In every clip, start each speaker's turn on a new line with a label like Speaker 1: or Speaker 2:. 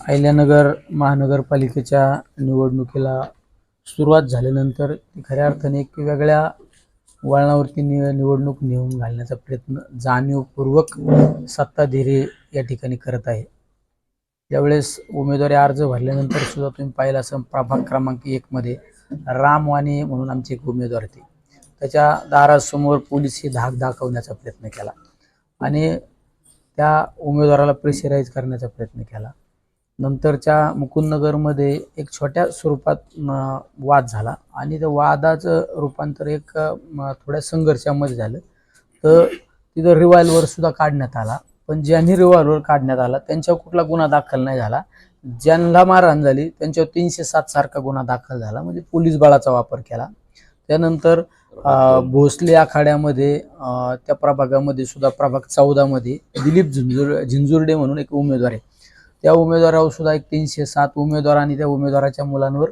Speaker 1: अहिल्यानगर महानगरपालिकेच्या निवडणुकीला सुरुवात झाल्यानंतर खऱ्या अर्थाने एक वेगळ्या वळणावरती निवडणूक नेऊन घालण्याचा प्रयत्न जाणीवपूर्वक सत्ताधारी या ठिकाणी करत आहे। त्यावेळेस उमेदवारी अर्ज भरल्यानंतर सुद्धा तुम्ही पाहिलं असं प्रभाग क्रमांक 1 मध्ये राम वाणी म्हणून आमचे एक उमेदवार होते, त्याच्या दारासमोर पोलीस ही धाक दाखवण्याचा प्रयत्न केला आणि त्या उमेदवाराला प्रेशराईज करण्याचा प्रयत्न केला। नंतरच्या मुकुंदनगरमध्ये एक छोट्या स्वरूपात वाद झाला आणि त्या वादाचं रूपांतर एक थोड्या संघर्षामध्ये झालं। तर तिथं रिव्हॉल्वर सुद्धा काढण्यात आला, पण ज्यांनी रिव्हॉल्वर काढण्यात आला त्यांच्यावर कुठला गुन्हा दाखल नाही झाला। ज्यांना मारहाण झाली त्यांच्यावर 307 सारखा गुन्हा दाखल झाला, म्हणजे पोलीस बळाचा वापर केला। त्यानंतर भोसले आखाड्यामध्ये त्या प्रभागामध्ये सुद्धा प्रभाग 14 मध्ये दिलीप झिंजुर्डे म्हणून एक उमेदवार आहे, त्या उमेदवारावर सुद्धा एक 307 उमेदवार आणि त्या उमेदवाराच्या मुलांवर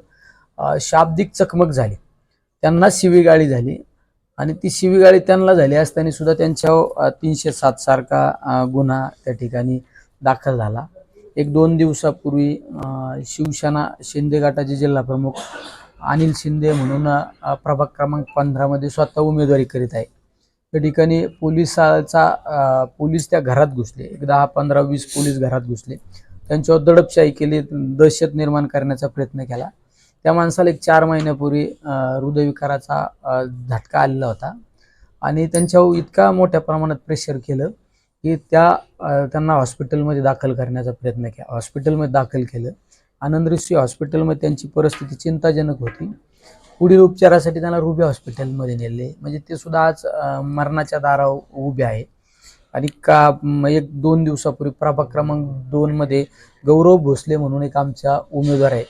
Speaker 1: शाब्दिक चकमक झाली, त्यांना शिवीगाळी झाली आणि ती शिवीगाळी त्यांना झाली असताना सुद्धा त्यांच्यावर 307 सारखा गुन्हा त्या ठिकाणी दाखल झाला। 1-2 दिवसापूर्वी शिवसेना शिंदे गटाचे जिल्हा प्रमुख अनिल शिंदे म्हणून प्रभाग क्रमांक 15 मध्ये स्वतः उमेदवारी करीत आहे। त्या ठिकाणी पोलीस त्या घरात घुसले, 10, 15, 20 पोलीस घरात घुसले, त्यांच्यावर दडपशाही केली, दहशत निर्माण करण्याचा प्रयत्न केला। त्या माणसाला एक 4 महिन्यापूर्वी हृदयविकाराचा झटका आलेला होता आणि त्यांच्यावर इतका मोठ्या प्रमाणात प्रेशर केलं की त्यांना हॉस्पिटलमध्ये दाखल करण्याचा प्रयत्न केला। हॉस्पिटलमध्ये दाखल केलं, आनंद ऋषी हॉस्पिटलमध्ये त्यांची परिस्थिती चिंताजनक होती। पुढील उपचारासाठी त्यांना रुबी हॉस्पिटलमध्ये नेले, म्हणजे ते सुद्धा आज मरणाच्या दारावर उभे आहे। आणि 1-2 दिवसापूर्वी प्रभाग क्रमांक 2 मध्ये गौरव भोसले म्हणून एक आमचा उमेदवार आहे,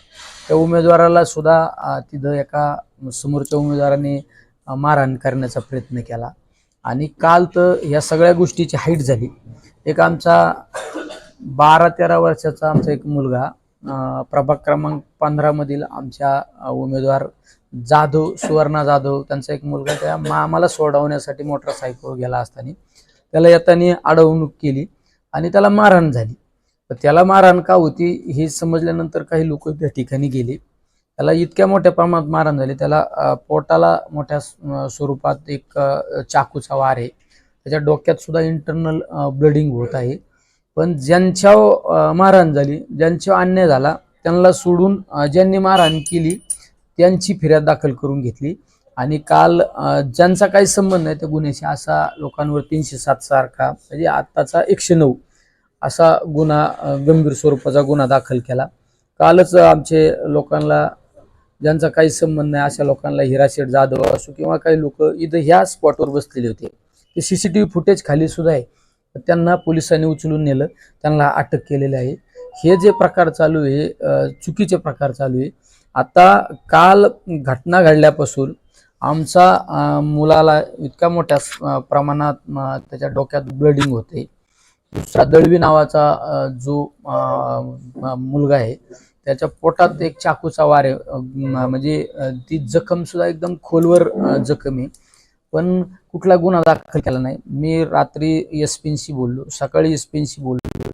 Speaker 1: त्या उमेदवाराला सुद्धा तिथं एका समोरच्या उमेदवाराने मारहाण करण्याचा प्रयत्न केला। आणि काल तर या सगळ्या गोष्टीची हाईट झाली। एक आमचा 12-13 वर्षाचा आमचा एक मुलगा प्रभाग क्रमांक 15 मधील आमच्या उमेदवार जाधव, सुवर्णा जाधव, त्यांचा एक मुलगा त्या मामाला सोडवण्यासाठी मोटरसायकलवर गेला असताना त्याला येताना अडवणूक केली आणि त्याला मारहाण झाली। तर त्याला मारहाण का होती हे समजल्यानंतर काही लोक त्या ठिकाणी गेले, त्याला इतक्या मोठ्या प्रमाणात मारहाण झाली, त्याला पोटाला मोठ्या स्वरूपात एक चाकूचा वार आहे, त्याच्या डोक्यात सुद्धा इंटरनल ब्लडिंग होत आहे। पण ज्यांच्या मारहाण झाली, ज्यांच्या अन्याय झाला, त्यांना सोडून ज्यांनी मारहाण केली त्यांची फिर्याद दाखल करून घेतली आणि काल ज्यांचा काही संबंध नाही त्या गुन्ह्याशी असा लोकांवर 307 सारखा, म्हणजे आत्ताचा 109 असा गुन्हा, गंभीर स्वरूपाचा गुन्हा दाखल केला। कालच आमचे लोकांना ज्यांचा काही संबंध नाही अशा लोकांना हिराशेठ जाधव असो किंवा काही लोक इथं ह्या स्पॉटवर बसलेले होते, ते CCTV फुटेज खाली सुद्धा आहे, त्यांना पोलिसांनी उचलून नेलं, त्यांना अटक केलेली आहे। हे जे प्रकार चालू आहे चुकीचे प्रकार चालू आहे। आता काल घटना घडल्यापासून आमचा मुलाला इतक्या मोठ्या प्रमाणात त्याच्या डोक्यात ब्लडिंग होते। दुसरा दळवी नावाचा जो मुलगा आहे त्याच्या पोटात एक चाकूचा वार आहे, म्हणजे ती जखम सुद्धा एकदम खोलवर जखम आहे, पण कुठला गुन्हा दाखल केला नाही। मी रात्री SP-शी बोललो, सकाळी SP-शी बोललो,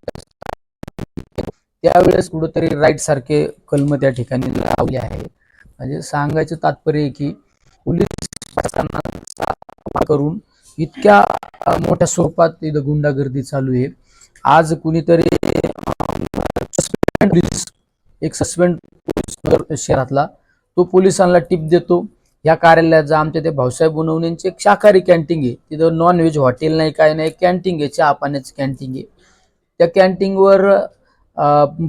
Speaker 1: त्यावेळेस कुठेतरी राईट सारखे कलम त्या ठिकाणी लावले आहे। म्हणजे सांगायचं तात्पर्य आहे की पोलीस करून इतक्या मोठ्या स्वरूपात तिथं गुंडागर्दी चालू आहे। आज कुणीतरी एक सस्पेंड पोलीस शहरातला तो पोलिसांना टिप देतो, या कार्यालयात आमच्या ते भाऊसाहेब उनवणेंची एक शाकाहारी कॅन्टीन आहे, तिथं नॉनव्हेज हॉटेल नाही, काय नाही, कॅन्टीन आहे, चहा पाण्याचं कॅन्टीन आहे। त्या कॅन्टीनवर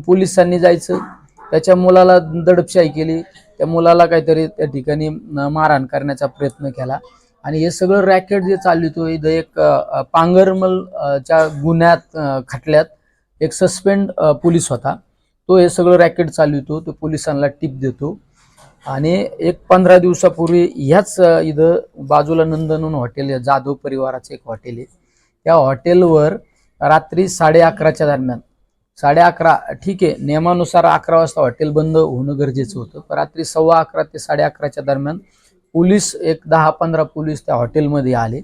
Speaker 1: पोलिसांनी जायचं, त्याच्या मुलाला दडपशाही केली, त्या मुलाला काहीतरी त्या ठिकाणी मारहाण करण्याचा प्रयत्न केला आणि हे सगळं रॅकेट जे चालवतो इथं एक पांगरमलच्या गुन्ह्यात खटल्यात एक सस्पेंड पोलीस होता, तो हे सगळं रॅकेट चालवतो, तो पोलिसांना टिप देतो। आणि एक 15 दिवसापूर्वी ह्याच इथं बाजूला नंदनवन हॉटेल आहे, जाधव परिवाराचं एक हॉटेल आहे, त्या हॉटेलवर रात्री 11:30च्या दरम्यान, 11:30 ठीक आहे, नियमानुसार 11 वाजता हॉटेल बंद होणं गरजेचं होतं, पण रात्री 11:15 ते 11:30च्या दरम्यान पोलीस एक 10-15 पोलीस त्या हॉटेलमध्ये आले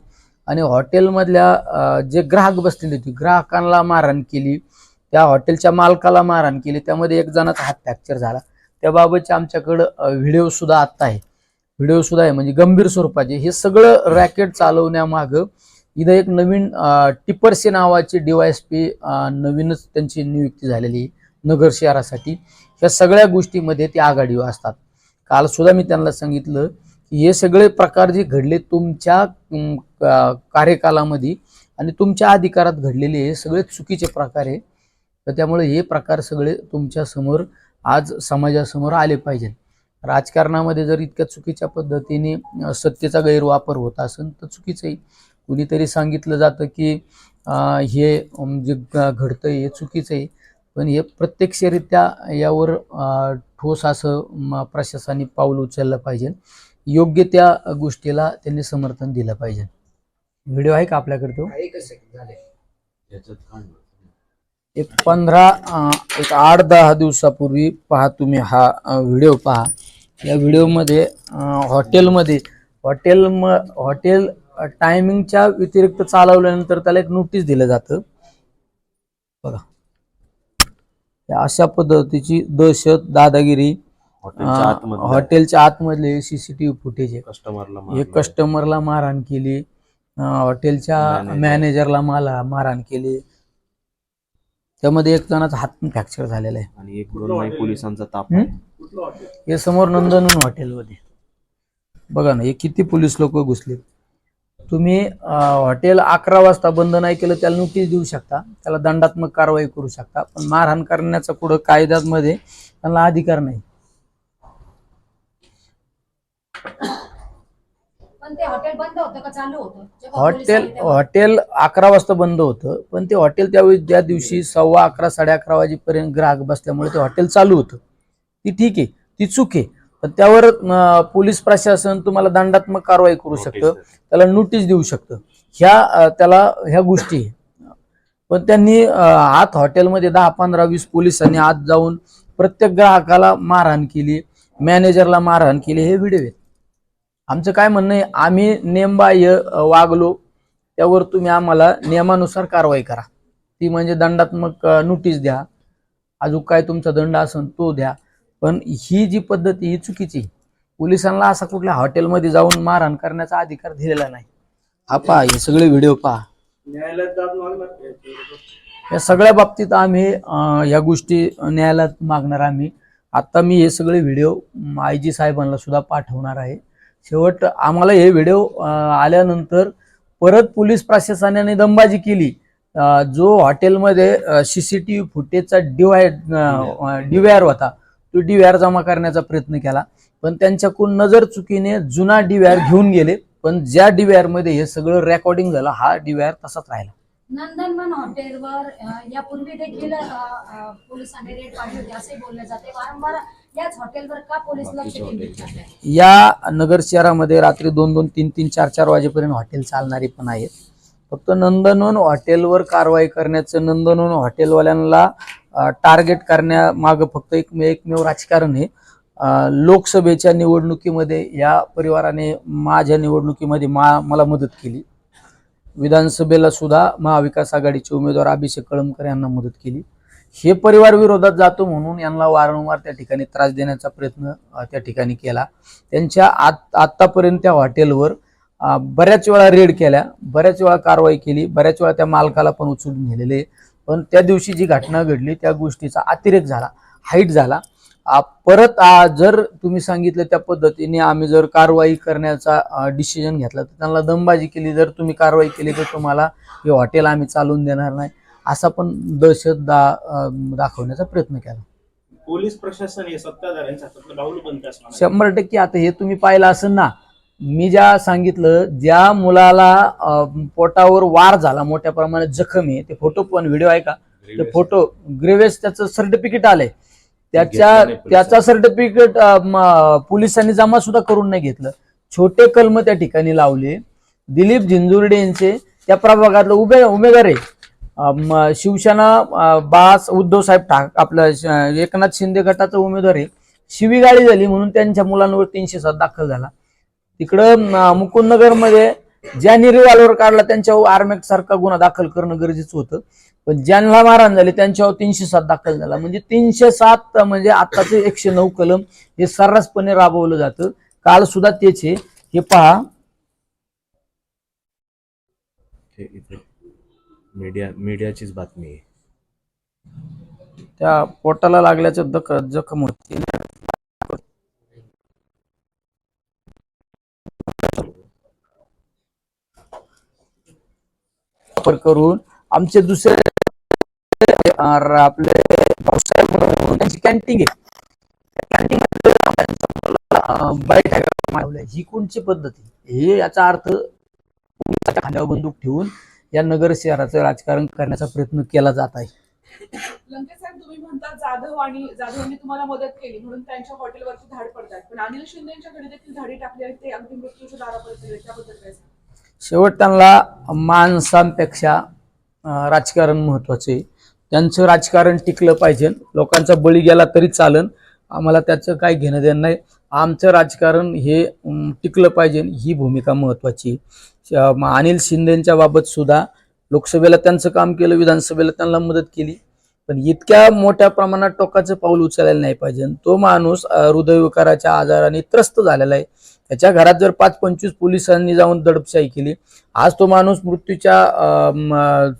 Speaker 1: आणि हॉटेलमधल्या जे ग्राहक बसलेले होते ग्राहकांना मारहाण केली, त्या हॉटेलच्या मालकाला मारहाण केली, त्यामध्ये एक जणाचा हात फ्रॅक्चर झाला. त्याबाबतचे आमच्याकडं व्हिडिओ सुद्धा आहे म्हणजे गंभीर स्वरूपाचे. हे सगळं रॅकेट चालवण्यामागं इथं एक नवीन टिपरसे नावाचे DYSP नवीनच त्यांची नियुक्ती झालेली नगर शहरासाठी. या सगळ्या गोष्टीमध्ये ते आघाडीवर असतात. काल सुद्धा मी त्यांना सांगितलं की हे सगळे प्रकार जे घडले तुमच्या कार्यकालामध्ये आणि तुमच्या अधिकारात घडलेले हे सगळे चुकीचे प्रकार आहे. तर त्यामुळे हे प्रकार सगळे तुमच्या समोर आज समाजासमोर आले पाहिजे. राजकारणामध्ये जर इतक्या चुकीच्या पद्धतीने सत्तेचा गैरवापर होत असेल तर चुकीचं आहे. कुणीतरी सांगितलं जातं की हे जे घडतंय हे चुकीचं आहे, पण हे प्रत्यक्षरित्या यावर ठोस असं प्रशासनाने पाऊल उचललं पाहिजे. योग्य त्या गोष्टीला त्यांनी समर्थन दिलं पाहिजे. व्हिडिओ आहे का आपल्याकडे? तो एक 8-10 दिवसापूर्वी पहा तुम्ही हा व्हिडिओ पहा. या व्हिडिओमध्ये हॉटेल टायमिंगच्या व्यतिरिक्त चालवल्यानंतर त्याला एक नोटीस दिलं जातं बघा. अशा पद्धतीची दहशत, दादागिरी हॉटेलच्या आतमधले CCTV फुटेज आहे. कस्टमरला मारहाण केली, हॉटेलच्या मॅनेजरला मारहाण केली, त्यामध्ये एक जणाचा हात फ्रॅक्चर झालेला आहे
Speaker 2: आणि 1-2 पोलिसांचा ताप.
Speaker 1: हे समोर नंदनवन हॉटेलमध्ये बघा ना, हे किती पोलीस लोक घुसले. तुम्ही हॉटेल 11 वाजता बंद नाही केलं त्याला नोटीस देऊ शकता, त्याला दंडात्मक कारवाई करू शकता, पण मारहाण करण्याचा कुठं कायद्यामध्ये त्यांना अधिकार नाही. हॉटेल 11 वाजता बंद होतं, पण ते हॉटेल त्यावेळी त्या दिवशी 11:15 11:30 वाजेपर्यंत ग्राहक बसल्यामुळे ते हॉटेल चालू होतं. ती ठीक आहे, ती चूक आहे, पण त्यावर पोलीस प्रशासन तुम्हाला दंडात्मक कारवाई करू शकतं, त्याला नोटीस देऊ शकतं. ह्या गोष्टी. पण त्यांनी आत हॉटेलमध्ये 10, 15, 20 पोलिसांनी आत जाऊन प्रत्येक ग्राहकाला मारहाण केली, मॅनेजरला मारहाण केली. हे व्हिडिओ आहेत. आमचं काय म्हणणं आहे, आम्ही नेमबाह्य वागलो त्यावर तुम्ही आम्हाला नियमानुसार कारवाई करा. ती म्हणजे दंडात्मक नोटीस द्या, अजून काय तुमचा दंड असेल तो द्या, पण ही जी पद्धत ही चुकीची. पोलिसांना असा कुठल्या हॉटेलमध्ये जाऊन मारहाण करण्याचा अधिकार दिलेला नाही. हा पहा, हे सगळे व्हिडिओ पहा. या सगळ्या बाबतीत आम्ही या गोष्टी न्यायालयात मागणार. आता मी हे सगळे व्हिडिओ IG साहेबांना सुद्धा पाठवणार आहे. शेवट आम्हाला हे व्हिडिओ आल्यानंतर परत पोलीस प्रशासनाने दमबाजी केली. जो हॉटेलमध्ये CCTV फुटेजचा DVR होता तो DVR जमा करण्याचा प्रयत्न केला, पण त्यांच्याकडून नजर चुकीने जुना DVR घेऊन गेले. पण ज्या DVR मध्ये हे सगळं रेकॉर्डिंग झालं हा DVR तसाच राहिला.
Speaker 3: नंदनवन हॉटेलवर यापूर्वी देखील पोलिसांनी रेड पाडली होती असे बोलले जाते. वारंवार याच हॉटेलवर का पोलीस लक्ष केंद्रित करतात?
Speaker 1: या नगर शहरामध्ये रात्री 2-2, 3-3, 4-4 वाजेपर्यंत हॉटेल चालणारी पण आहेत. फक्त नंदनवन हॉटेलवर कारवाई करण्याचं, नंदनवन हॉटेलवाल्यांना टार्गेट करण्यामागं फक्त एकमेव राजकारण आहे. लोकसभेच्या निवडणुकीमध्ये या परिवाराने माझ्या निवडणुकीमध्ये मला मदत केली. विधानसभेला सुद्धा महाविकास आघाडीचे उमेदवार अभिषेक कळमकर यांना मदत केली. हे परिवार विरोधात जातो म्हणून यांना वारंवार त्या ठिकाणी त्रास देण्याचा प्रयत्न त्या ठिकाणी केला. त्यांच्या आतापर्यंत त्या हॉटेलवर बऱ्याच वेळा रेड केल्या, बऱ्याच वेळा कारवाई केली, बऱ्याच वेळा त्या मालकाला पण उचलून नेलेले. पण त्या दिवशी जी घटना घडली त्या गोष्टीचा अतिरेक झाला, हाईट झाला. परत जर तुम्ही सांगितलं त्या पद्धतीने आम्ही जर कारवाई करण्याचा डिसिजन घेतला तर त्यांना दमबाजी केली. जर तुम्ही कारवाई केली तर तुम्हाला हे हॉटेल आम्ही चालवून देणार नाही, असा पण दहशत दाखवण्याचा प्रयत्न केला.
Speaker 4: पोलीस प्रशासन हे सत्ताधाऱ्यांच्या हातातलं बाहुलं बनतं असं
Speaker 1: 100%. आता हे तुम्ही पाहिलं असेल ना, मी ज्या सांगितलं ज्या मुलाला पोटावर वार झाला, मोठ्या प्रमाणात जखम आहे, ते फोटो पण व्हिडिओ आहे का, ते फोटो ग्रेव्हेस त्याचं सर्टिफिकेट आलंय, त्याचा सर्टिफिकेट पोलिसांनी जमा सुद्धा करून नाही घेतलं. छोटे कलम त्या ठिकाणी लावले. दिलीप झिंजुर्डे यांचे त्या प्रभागातलं उमेदवार आहे, शिवसेना बास उद्धव साहेब आपलं एकनाथ शिंदे गटाचा उमेदवार आहे. शिवीगाळी झाली म्हणून त्यांच्या मुलांवर 307 दाखल झाला. तिकडं मुकुंदनगर मध्ये ज्या रिव्हॉल्वर काढला त्यांच्यावर आर्मॅक्ट सारखा गुन्हा दाखल करणं गरजेचं होतं. पण ज्यांना मारहाण झाली त्यांच्यावर 307 दाखल झाला. म्हणजे 307 म्हणजे आताचे 109 कलम हे सर्रासपणे राबवलं जातं. काल सुद्धा तेच आहे. हे पहा,
Speaker 2: हे इथे मीडियाचीच बातमी आहे.
Speaker 1: त्या पोटाला लागल्याचं जखम होती. करून आमचे दुसरे आपले भाऊसाहेब त्यांची कॅन्टीन आहे. ही कोणची पद्धत आहे? हे याचा अर्थ खांद्यावर बंदूक ठेवून या नगर शहराचं राजकारण करण्याचा प्रयत्न केला जात आहे.
Speaker 5: लंकेश साहेब, तुम्ही म्हणता जाधवांनी तुम्हाला मदत केली म्हणून त्यांच्या हॉटेलवरती धाड पडतात, पण अनिल शिंदेच्या घरी देखील धाडी टाकली आणि ते अगदी मृत्यूच्या दारापर्यंत गेले. त्याबद्दल काय सांगा?
Speaker 1: शेवट त्यांना माणसांपेक्षा राजकारण महत्वाचे. त्यांचं राजकारण टिकलं पाहिजे. लोकांचा बळी गेला तरी चालन, आम्हाला त्याचं काही घेणं देणं नाही. आमचं राजकारण हे टिकलं पाहिजे, ही भूमिका महत्वाची. अनिल शिंदेच्या बाबत सुद्धा लोकसभेला त्यांचं काम केलं, विधानसभेला त्यांना मदत केली, पण इतक्या मोठ्या प्रमाणात टोकाचं पाऊल उचलायला नाही पाहिजे. तो माणूस हृदयविकाराच्या आजाराने त्रस्त झालेला आहे. त्याच्या घरात जर 5-25 पोलिसांनी जाऊन दडपशाही केली, आज तो माणूस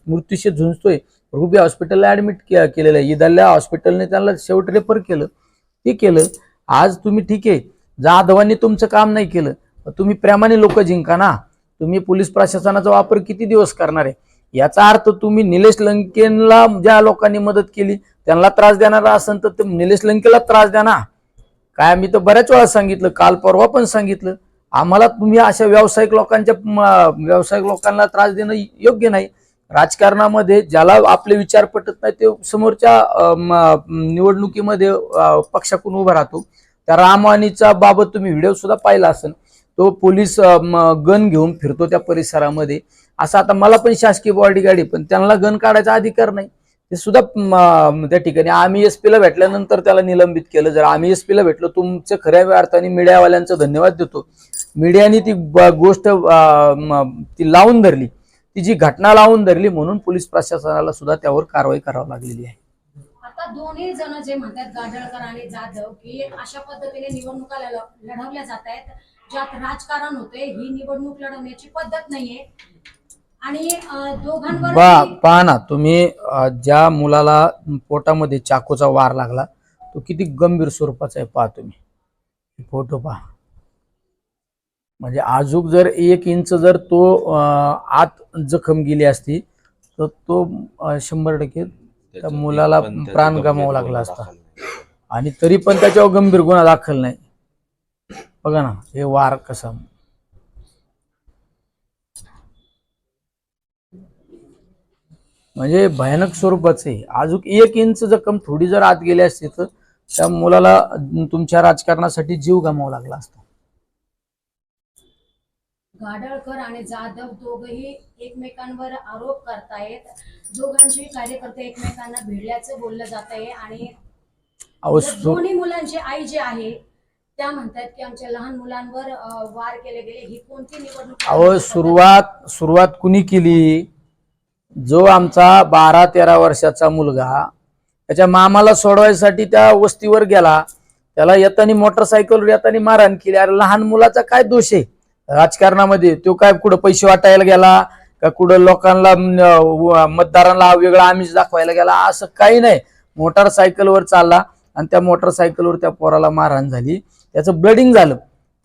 Speaker 1: मृत्यूशी झुंजतोय. रुबी हॉस्पिटलला ऍडमिट केलेलं आहे. इदाल्या हॉस्पिटलने त्याला शेवट रेफर केलं. ते केलं. आज तुम्ही ठीक आहे, जाधवांनी तुमचं काम नाही केलं, तुम्ही प्रेमाने लोक जिंका ना. तुम्ही पोलीस प्रशासनाचा वापर किती दिवस करणार आहे? याचा अर्थ तुम्ही निलेश लंकेला ज्या लोकांनी मदत केली त्यांना त्रास देणारा असेल तर निलेश लंकेला त्रास द्या ना. काय मी तर बऱ्याच वेळा सांगितलं, काल परवा पण सांगितलं, आम्हाला तुम्ही अशा व्यावसायिक लोकांना त्रास देणं योग्य नाही. राजकारणामध्ये ज्याला आपले विचार पटत नाही ते समोरच्या निवडणुकीमध्ये पक्षाकडून उभा राहतो. त्या रामवाणीचा बाबत तुम्ही व्हिडिओ सुद्धा पाहिला असेल. तो पोलीस गन घेऊन फिरतो त्या परिसरामध्ये. असं आता मला पण शासकीय बॉडीगार्ड आहे, पण त्यांना गन काढायचा अधिकार नाही. ते सुद्धा त्या ठिकाणी आम्ही एसपीला भेटल्यानंतर त्याला निलंबित केलं. जर आम्ही एसपीला भेटलो, तुमचं खऱ्या अर्थाने मीडियावाल्यांचं धन्यवाद देतो. मीडियाने ती गोष्ट ती लावून धरली, ती जी घटना लावून धरली, म्हणून पोलीस प्रशासनाला सुद्धा त्यावर कारवाई करावी लागलेली आहे.
Speaker 3: आता दोन्ही जण जे म्हणतात, गाडळकर आणि जाधव, की अशा पद्धतीने निवडणुका लढवल्या जात आहेत ज्यात राजकारण होते. ही निवडणूक लढवण्याची पद्धत नाहीये. आणि दोघांवर
Speaker 1: पहा ना तुम्ही, ज्या मुलाला पोटामध्ये चाकूचा वार लागला तो किती गंभीर स्वरूपाचा आहे. पहा तुम्ही फोटो पहा. म्हणजे आजूक जर 1 इंच जर तो आत जखम गेली असती तर तो 100% त्या मुलाला प्राण गमावा लागला असता. आणि तरी पण त्याच्यावर गंभीर गुन्हा दाखल नाही. बघा ना हे वार कसा, म्हणजे भयानक स्वरूपाचे. अजून 1 इंच जखम थोडी जर आत गेली असती तर त्या मुलाला तुमच्या राजकारणासाठी जीव गमावा लागला असता.
Speaker 3: गाडळकर आणि जाधव दोघही एकमेकांवर आरोप करतायत. दोघांचे कार्यकर्ते एकमेकांना भिडल्याचं बोललं जात आहे. आणि दोन्ही मुलांची आई जी आहे त्या म्हणतात की आमच्या लहान मुलांवर वार केले गेले. ही कोणती निवडणूक?
Speaker 1: सुरुवात कुणी केली? जो आमचा 12-13 वर्षाचा मुलगा त्याच्या मामाला सोडवायसाठी त्या वस्तीवर गेला, त्याला येताना मोटरसायकलवर येताना मारहाण केली. अरे लहान मुलाचा काय दोष आहे राजकारणामध्ये? तो काय कुठं पैसे वाटायला गेला का, कुठं लोकांना मतदारांना वेगळा आमिष दाखवायला गेला? असं काही नाही. मोटरसायकलवर चालला आणि त्या मोटरसायकलवर त्या पोराला मारहाण झाली, त्याचं ब्लडिंग झालं.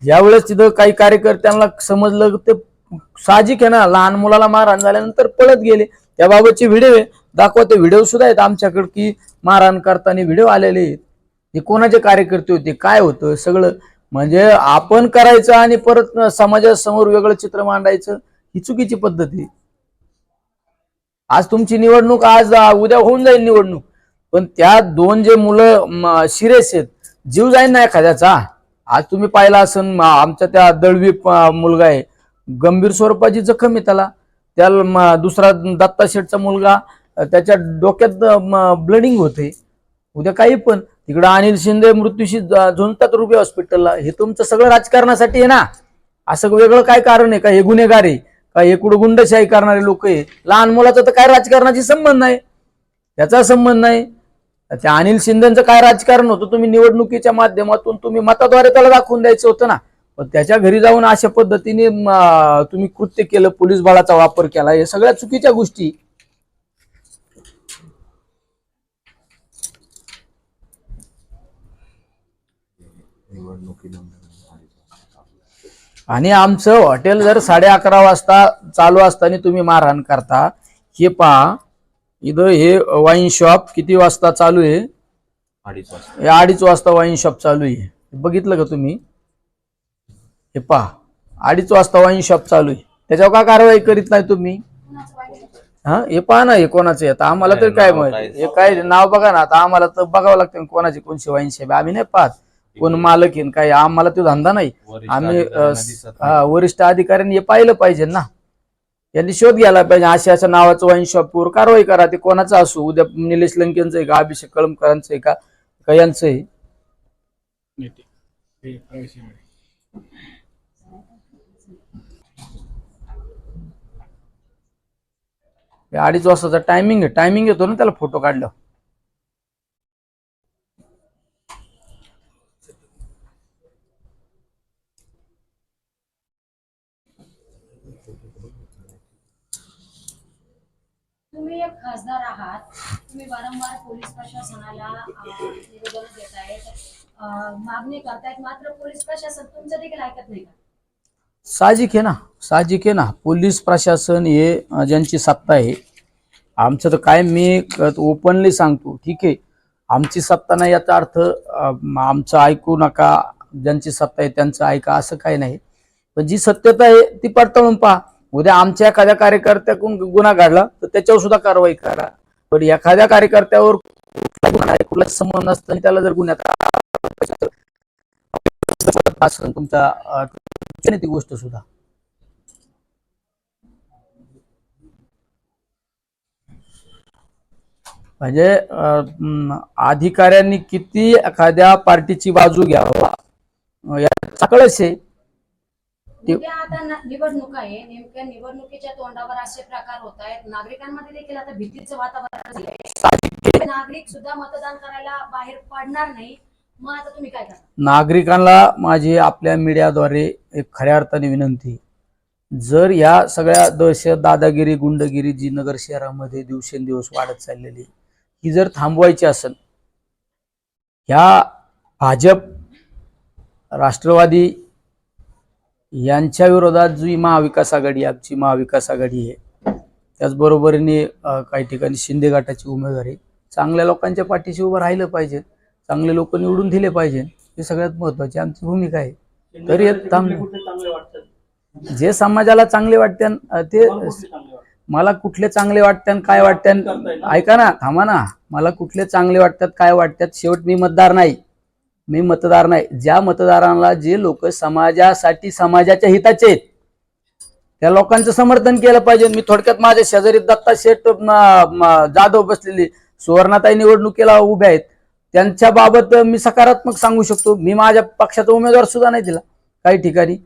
Speaker 1: यावेळेस तिथं काही कार्यकर्त्यांना समजलं ते साहजिक आहे ना, लहान मुलाला मारहाण झाल्यानंतर पळत गेले. त्याबाबतचे व्हिडिओ दाखवा. ते व्हिडिओ सुद्धा आहेत आमच्याकडे की मारहाण करताना व्हिडिओ आलेले आहेत. हे कोणाचे कार्यकर्ते होते, काय होतं सगळं. म्हणजे आपण करायचं आणि परत समाजासमोर वेगळं चित्र मांडायचं, ही चुकीची पद्धत आहे. आज तुमची निवडणूक, आज उद्या होऊन जाईल निवडणूक, पण त्या 2 जे मुलं सिरियस आहेत, जीव जाईल ना एखाद्याचा. आज तुम्ही पाहिला असेल, आमच्या त्या दळवी मुलगा आहे, गंभीर स्वरूपाची जखम आहे त्याला दुसरा दत्ता शेठचा मुलगा, त्याच्या डोक्यात ब्लडिंग होते. उद्या काही पण तिकडे अनिल शिंदे मृत्यूशी झुंजतात रुबी हॉस्पिटलला. हे तुमचं सगळं राजकारणासाठी आहे ना. असं वेगळं काय कारण आहे का? हे गुन्हेगार आहे का? हे कुठं गुंडशाही करणारे लोक आहे? लहान मुलाचा तर काय राजकारणाशी संबंध नाही. त्याचा संबंध नाही. त्या अनिल शिंदेचं काय राजकारण होतं, तुम्ही निवडणुकीच्या माध्यमातून तुम्ही मताद्वारे त्याला दाखवून द्यायचं होतं ना. पण त्याच्या घरी जाऊन अशा पद्धतीने तुम्ही कृत्य केलं, पोलीस बळाचा वापर केला, हे सगळ्या चुकीच्या गोष्टी. आणि आमचं हॉटेल जर 11:30 वाजता चालू असताना तुम्ही मारहाण करता. हे पहा, इथं हे वाईन शॉप किती वाजता चालू आहे?
Speaker 2: 2:30 वाजता.
Speaker 1: हे 2:30 वाजता वाईन शॉप चालू आहे. बघितलं का तुम्ही? हे पहा, 2:30 वाजता वाईन शॉप चालू आहे. त्याच्यावर का कारवाई करीत नाही तुम्ही? हा, हे पहा ना, हे कोणाचं आहे? आता आम्हाला तर काय माहिती, हे काय नाव बघा ना. आता आम्हाला तर बघावं लागतं कोणाची कोणची वाईन शॉप. आम्ही नाही पाहत कोण मालक आहे काय, आम्हाला तो धंदा नाही. आम्ही वरिष्ठ अधिकाऱ्यांनी हे पाहिलं पाहिजे ना, यांनी शोध घ्यायला पाहिजे. अशा नावाचं वाईन शॉपवर कारवाई करा. ते कोणाचं असू, उद्या निलेश लंकेंचं आहे का, अभिषेक कळमकरांचं आहे का यांचं आहे? हे 2:30 वाजताचा टायमिंग येतो ना त्याला फोटो काढलं.
Speaker 3: तुम्ही एक खासदार आहात, तुम्ही वारंवार पोलीस प्रशासनाला निवेदन देतायत, मागणी करतायत, मात्र पोलीस प्रशासन तुमचं देखील ऐकत नाही का?
Speaker 1: साहजिक आहे ना. पोलीस प्रशासन हे ज्यांची सत्ता आहे, आमचं तर काय, मी ओपनली सांगतो, ठीक आहे, आमची सत्ता नाही याचा अर्थ आमचं ऐकू नका, ज्यांची सत्ता आहे त्यांचं ऐका असं काही नाही. पण जी सत्यता आहे ती पडताळून पहा. उद्या आमच्या एखाद्या कार्यकर्त्याकडून गुन्हा घडला तर त्याच्यावर सुद्धा कारवाई करा. पण एखाद्या कार्यकर्त्यावर कुठला संबंध नसताना त्याला जर गुन्ह्यात तुमच्या ती गोष्ट सुद्धा. म्हणजे अधिकाऱ्यांनी किती एखाद्या पार्टीची बाजू घ्यावा याचा कळस आहे.
Speaker 3: उद्या आता निवडणूक आहे, नेमक्या निवडणुकीच्या तोंडावर असे प्रकार होत आहेत, नागरिकांमध्ये देखील आता भीतीचं वातावरण झालंय. नागरिक सुद्धा मतदान करायला बाहेर पडणार नाही. मग आता तुम्ही काय करता?
Speaker 1: नागरिकांना माझी आपल्या मीडियाद्वारे एक खऱ्या अर्थाने विनंती, जर या सगळ्या दहशत, दादागिरी, गुंडगिरी जी नगर शहरामध्ये दिवसेंदिवस वाढत चाललेली, ही जर थांबवायची असेल, ह्या भाजप, राष्ट्रवादी यांच्या विरोधात जी महाविकास आघाडी, आमची महाविकास आघाडी आहे, त्याचबरोबरीने काही ठिकाणी शिंदे गटाची उमेदवारी, चांगल्या लोकांच्या पाठीशी उभं राहिलं पाहिजे, चांगले लोक निवडून दिले पाहिजे. हे सगळ्यात महत्वाची आमची भूमिका आहे. तरी जे समाजाला चांगले वाटते ते, मला कुठले चांगले वाटते काय वाटते, ऐका ना, थांबा ना, मला कुठले चांगले वाटतात काय वाटतात, शेवट मी मतदार नाही. ज्या मतदारांना जे लोक समाजासाठी, समाजाच्या हिताचे आहेत, त्या लोकांचं समर्थन केलं पाहिजे. मी थोडक्यात माझ्या शेजारी दत्ता शेठ जाधव बसलेली सुवर्णाताई निवडणुकीला उभ्या आहेत, त्यांच्या बाबत मी सकारात्मक सांगू शकतो. मी माझ्या पक्षाचा उमेदवार सुद्धा नाही दिला काही ठिकाणी.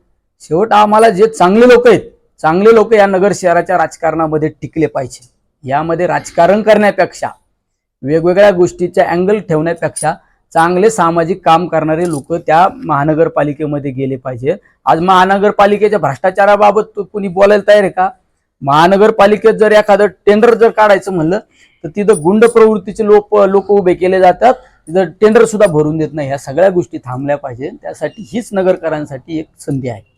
Speaker 1: शेवट आम्हाला जे चांगले लोक आहेत, चांगले लोक या नगर शहराच्या राजकारणामध्ये टिकले पाहिजे. यामध्ये राजकारण करण्यापेक्षा, वेगवेगळ्या गोष्टीच्या अँगल ठेवण्यापेक्षा चांगले सामाजिक काम करणारे लोक त्या महानगरपालिकेमध्ये गेले पाहिजे. आज महानगरपालिकेच्या भ्रष्टाचाराबाबत कुणी बोलायला तयार आहे का? महानगरपालिकेत जर एखादं टेंडर जर काढायचं म्हणलं तर तिथं गुंड प्रवृत्तीचे लोक उभे केले जातात, तिथं टेंडर सुद्धा भरून देत नाही. ह्या सगळ्या गोष्टी थांबल्या पाहिजे. त्यासाठी हीच नगरकरांसाठी एक संधी आहे.